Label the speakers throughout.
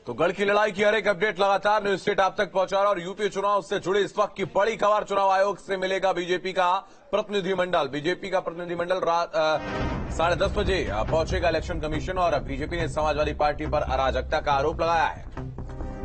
Speaker 1: तो गढ़ की लड़ाई की हर एक अपडेट लगातार न्यूज स्टेट आप तक पहुंचा रहा और यूपी चुनाव से जुड़े इस वक्त की बड़ी खबर। चुनाव आयोग से मिलेगा बीजेपी का प्रतिनिधिमंडल। बीजेपी का प्रतिनिधिमंडल रात 10:30 बजे पहुंचेगा इलेक्शन कमीशन और बीजेपी ने समाजवादी पार्टी पर अराजकता का आरोप लगाया है।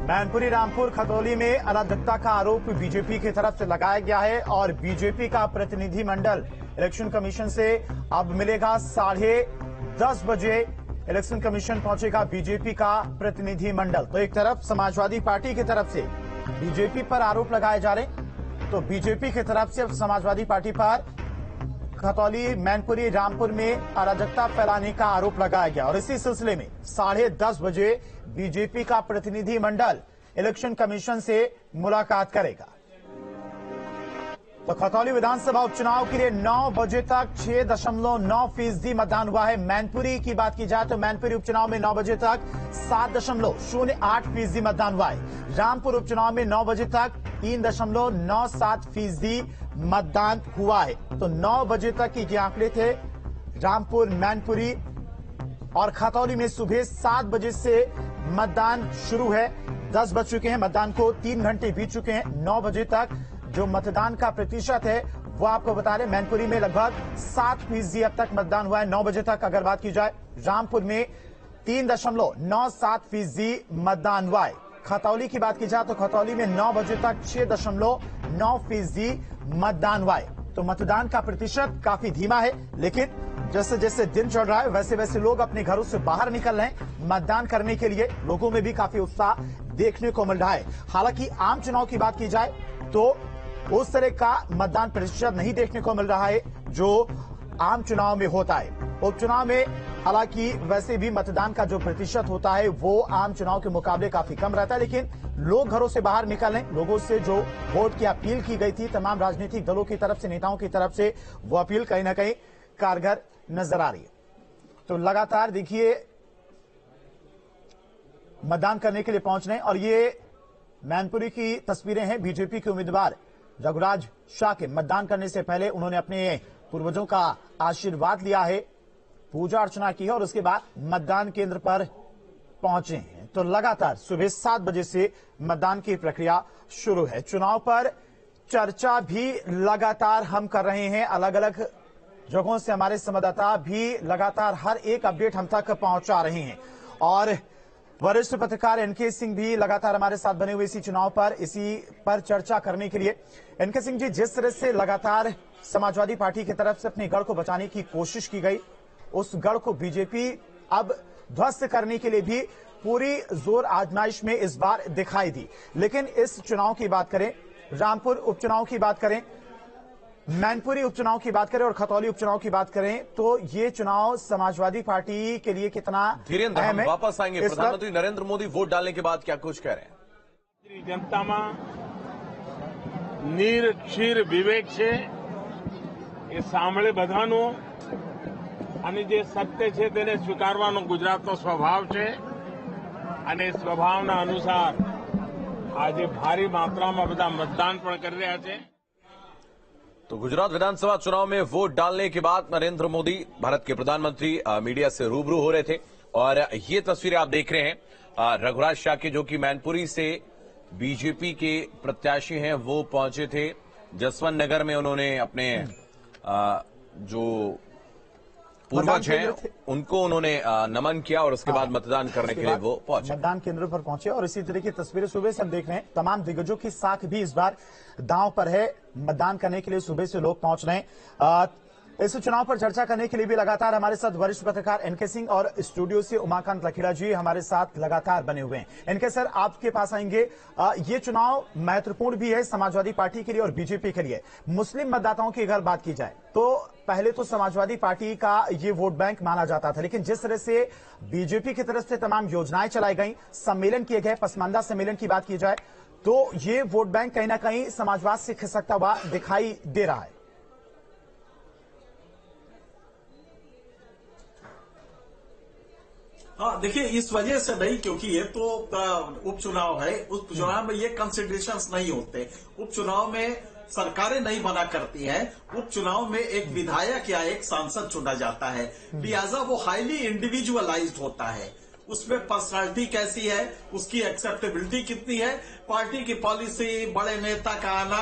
Speaker 2: मैनपुरी रामपुर खतौली में अराजकता का आरोप बीजेपी की तरफ से लगाया गया है और बीजेपी का प्रतिनिधिमंडल इलेक्शन कमीशन से अब मिलेगा 10:30 बजे। इलेक्शन कमीशन पहुंचेगा बीजेपी का प्रतिनिधिमंडल। तो एक तरफ समाजवादी पार्टी की तरफ से बीजेपी पर आरोप लगाए जा रहे हैं, तो बीजेपी की तरफ से समाजवादी पार्टी पर खतौली मैनपुरी रामपुर में अराजकता फैलाने का आरोप लगाया गया और इसी सिलसिले में 10:30 बजे बीजेपी का प्रतिनिधिमंडल इलेक्शन कमीशन से मुलाकात करेगा। तो खतौली विधानसभा उपचुनाव के लिए 9 बजे तक 6.9% मतदान हुआ है। मैनपुरी की बात की जाए तो मैनपुरी उपचुनाव में 9 बजे तक 7.08% मतदान हुआ है। रामपुर उपचुनाव में 9 बजे तक 3.97% मतदान हुआ है। तो 9 बजे तक के आंकड़े थे। रामपुर, मैनपुरी और खतौली में सुबह 7 बजे से मतदान शुरू है। 10 बज चुके हैं, मतदान को 3 घंटे बीत चुके हैं। 9 बजे तक जो मतदान का प्रतिशत है वो आपको बता दें, मैनपुरी में लगभग 7% अब तक मतदान हुआ है 9 बजे तक। अगर बात की जाए रामपुर में 3.97% मतदान हुआ है। खतौली की बात की जाए तो खतौली में 9 बजे तक 6.9% मतदान हुआ है। तो मतदान का प्रतिशत काफी धीमा है, लेकिन जैसे जैसे दिन चढ़ रहा है वैसे वैसे लोग अपने घरों से बाहर निकल रहे हैं मतदान करने के लिए। लोगों में भी काफी उत्साह देखने को मिल रहा है। हालांकि आम चुनाव की बात की जाए तो उस तरह का मतदान प्रतिशत नहीं देखने को मिल रहा है जो आम चुनाव में होता है। उपचुनाव में हालांकि वैसे भी मतदान का जो प्रतिशत होता है वो आम चुनाव के मुकाबले काफी कम रहता है, लेकिन लोग घरों से बाहर निकल रहे हैं। लोगों से जो वोट की अपील की गई थी तमाम राजनीतिक दलों की तरफ से, नेताओं की तरफ से, वो अपील कहीं ना कहीं कारगर नजर आ रही है। तो लगातार देखिए मतदान करने के लिए पहुंच रहे हैं और ये मैनपुरी की तस्वीरें हैं। बीजेपी के उम्मीदवार रघुराज शाह के मतदान करने से पहले उन्होंने अपने पूर्वजों का आशीर्वाद लिया है, पूजा अर्चना की है और उसके बाद मतदान केंद्र पर पहुंचे हैं। तो लगातार सुबह 7 बजे से मतदान की प्रक्रिया शुरू है। चुनाव पर चर्चा भी लगातार हम कर रहे हैं। अलग अलग जगहों से हमारे संवाददाता भी लगातार हर एक अपडेट हम तक पहुंचा रहे हैं और वरिष्ठ पत्रकार एनके सिंह भी लगातार हमारे साथ बने हुए इसी पर चर्चा करने के लिए। एनके सिंह जी, जिस तरह से लगातार समाजवादी पार्टी की तरफ से अपने गढ़ को बचाने की कोशिश की गई, उस गढ़ को बीजेपी अब ध्वस्त करने के लिए भी पूरी जोर आजमाइश में इस बार दिखाई दी। लेकिन इस चुनाव की बात करें, रामपुर उपचुनाव की बात करें, मैनपुरी उपचुनाव की बात करें और खतौली उपचुनाव की बात करें, तो ये चुनाव समाजवादी पार्टी के लिए कितना अहम है?
Speaker 1: वापस आएंगे। प्रधानमंत्री नरेंद्र मोदी वोट डालने के बाद क्या कुछ कह रहे हैं?
Speaker 3: जनता निरक्षीर विवेक से એ સાંભળે બધાનું અને જે સત્ય છે તેને સ્વીકારવાનો ગુજરાતનો સ્વભાવ છે અને સ્વભાવના અનુસાર આજે ભારી માત્રામાં બધા મતદાન પણ કરી રહ્યા છે।
Speaker 1: तो गुजरात विधानसभा चुनाव में वोट डालने के बाद नरेंद्र मोदी, भारत के प्रधानमंत्री, मीडिया से रूबरू हो रहे थे और ये तस्वीरें आप देख रहे हैं रघुराज शाह के, जो कि मैनपुरी से बीजेपी के प्रत्याशी हैं, वो पहुंचे थे जसवंत नगर में। उन्होंने अपने जो पूर्वज हैं उनको उन्होंने नमन किया और उसके बाद मतदान करने के लिए वो पहुंचे, मतदान
Speaker 2: केंद्र पर पहुंचे। और इसी तरह की तस्वीरें सुबह से हम देख रहे हैं। तमाम दिग्गजों की साख भी इस बार दांव पर है। मतदान करने के लिए सुबह से लोग पहुंच रहे हैं। इस चुनाव पर चर्चा करने के लिए भी लगातार हमारे साथ वरिष्ठ पत्रकार एनके सिंह और स्टूडियो से उमाकांत लखेड़ा जी हमारे साथ लगातार बने हुए हैं। एनके सर, आपके पास आएंगे। ये चुनाव महत्वपूर्ण भी है समाजवादी पार्टी के लिए और बीजेपी के लिए। मुस्लिम मतदाताओं की अगर बात की जाए तो पहले तो समाजवादी पार्टी का ये वोट बैंक माना जाता था, लेकिन जिस तरह से बीजेपी की तरफ से तमाम योजनाएं चलाई गई, सम्मेलन किए गए, पसमानदा सम्मेलन की बात की जाए तो ये वोट बैंक कहीं ना कहीं समाजवाद से खिसकता हुआ दिखाई दे रहा है।
Speaker 4: हाँ, देखिए, इस वजह से नहीं, क्योंकि ये तो उपचुनाव है। उपचुनाव में ये कंसिडरेशंस नहीं होते। उपचुनाव में सरकारें नहीं बना करती हैं। उपचुनाव में एक विधायक या एक सांसद चुना जाता है, लिहाजा वो हाईली इंडिविजुअलाइज्ड होता है। उसमें पर्सनालिटी कैसी है, उसकी एक्सेप्टेबिलिटी कितनी है, पार्टी की पॉलिसी, बड़े नेता का आना,